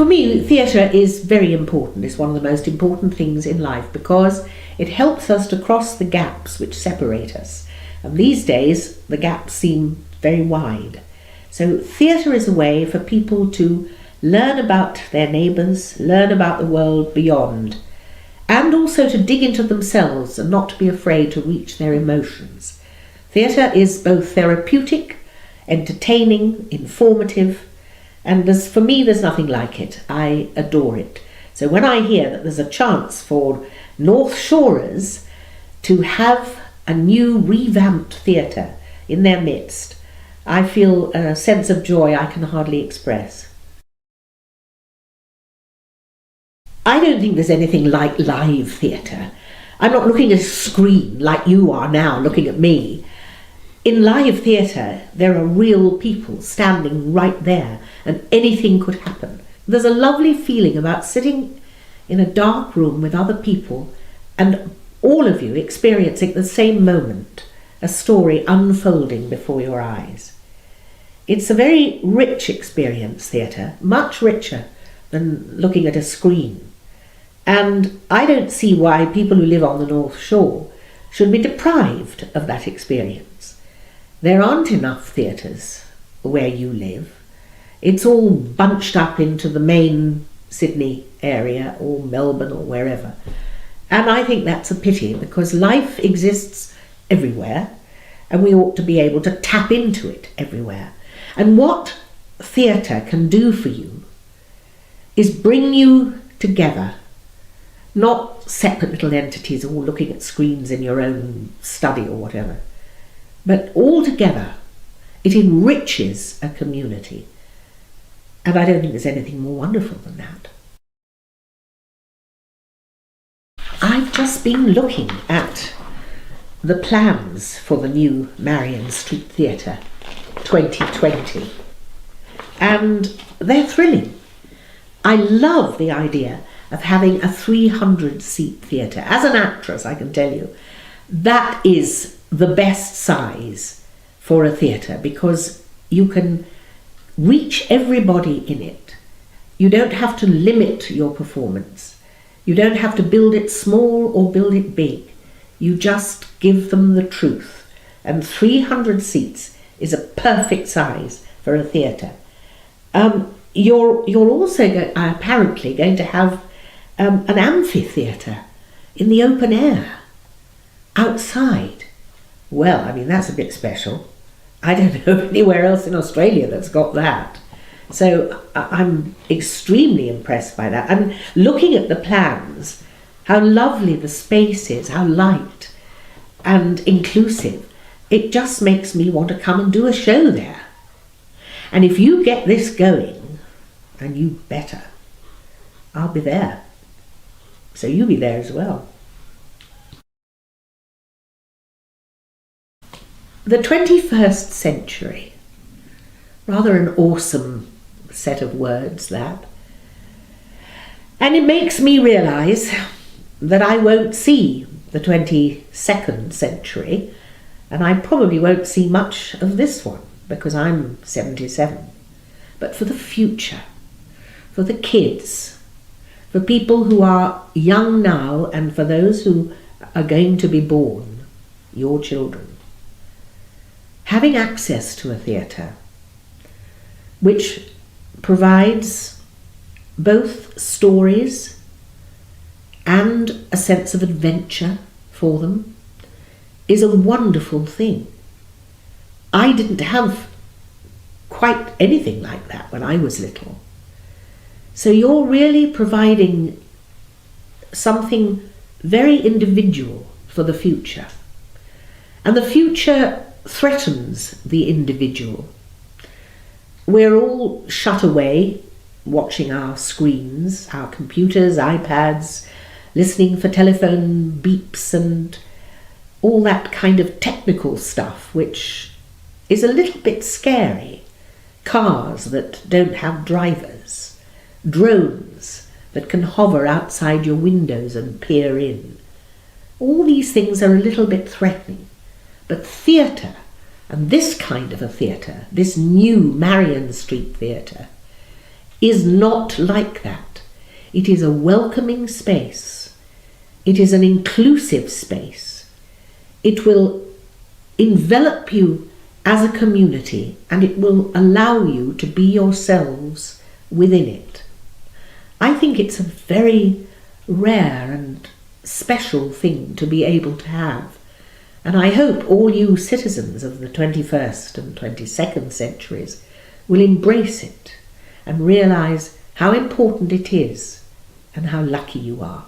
For me, theatre is very important. It's one of the most important things in life because it helps us to cross the gaps which separate us. And these days, the gaps seem very wide. So theatre is a way for people to learn about their neighbours, learn about the world beyond, and also to dig into themselves and not to be afraid to reach their emotions. Theatre is both therapeutic, entertaining, informative, and for me there's nothing like it. I adore it. So when I hear that there's a chance for North Shorers to have a new revamped theatre in their midst, I feel a sense of joy I can hardly express. I don't think there's anything like live theatre. I'm not looking at a screen like you are now looking at me. In live theatre, there are real people standing right there and anything could happen. There's a lovely feeling about sitting in a dark room with other people and all of you experiencing at the same moment a story unfolding before your eyes. It's a very rich experience, theatre, much richer than looking at a screen. And I don't see why people who live on the North Shore should be deprived of that experience. There aren't enough theatres where you live. It's all bunched up into the main Sydney area or Melbourne or wherever. And I think that's a pity because life exists everywhere and we ought to be able to tap into it everywhere. And what theatre can do for you is bring you together, not separate little entities all looking at screens in your own study or whatever, but all together. It enriches a community. And I don't think there's anything more wonderful than that. I've just been looking at the plans for the new Marian Street Theatre 2020 and they're thrilling. I love the idea of having a 300-seat theatre. As an actress, I can tell you, that is the best size for a theatre because you can reach everybody in it. You don't have to limit your performance. You don't have to build it small or build it big. You just give them the truth. And 300 seats is a perfect size for a theatre. You're also apparently going to have an amphitheatre in the open air, outside. Well, I mean, that's a bit special. I don't know anywhere else in Australia that's got that. So I'm extremely impressed by that. I'm looking at the plans, how lovely the space is, how light and inclusive. It just makes me want to come and do a show there. And if you get this going, and you better, I'll be there. So you be there as well. The 21st century, rather an awesome set of words that. And it makes me realise that I won't see the 22nd century, and I probably won't see much of this one because I'm 77. But for the future, for the kids, for people who are young now and for those who are going to be born, your children, having access to a theatre which provides both stories and a sense of adventure for them is a wonderful thing. I didn't have quite anything like that when I was little. So you're really providing something very individual for the future. And the future threatens the individual. We're all shut away, watching our screens, our computers, iPads, listening for telephone beeps and all that kind of technical stuff, which is a little bit scary. Cars that don't have drivers, drones that can hover outside your windows and peer in. All these things are a little bit threatening. But theatre, and this kind of a theatre, this new Marian Street Theatre, is not like that. It is a welcoming space. It is an inclusive space. It will envelop you as a community, and it will allow you to be yourselves within it. I think it's a very rare and special thing to be able to have, and I hope all you citizens of the 21st and 22nd centuries will embrace it and realise how important it is and how lucky you are.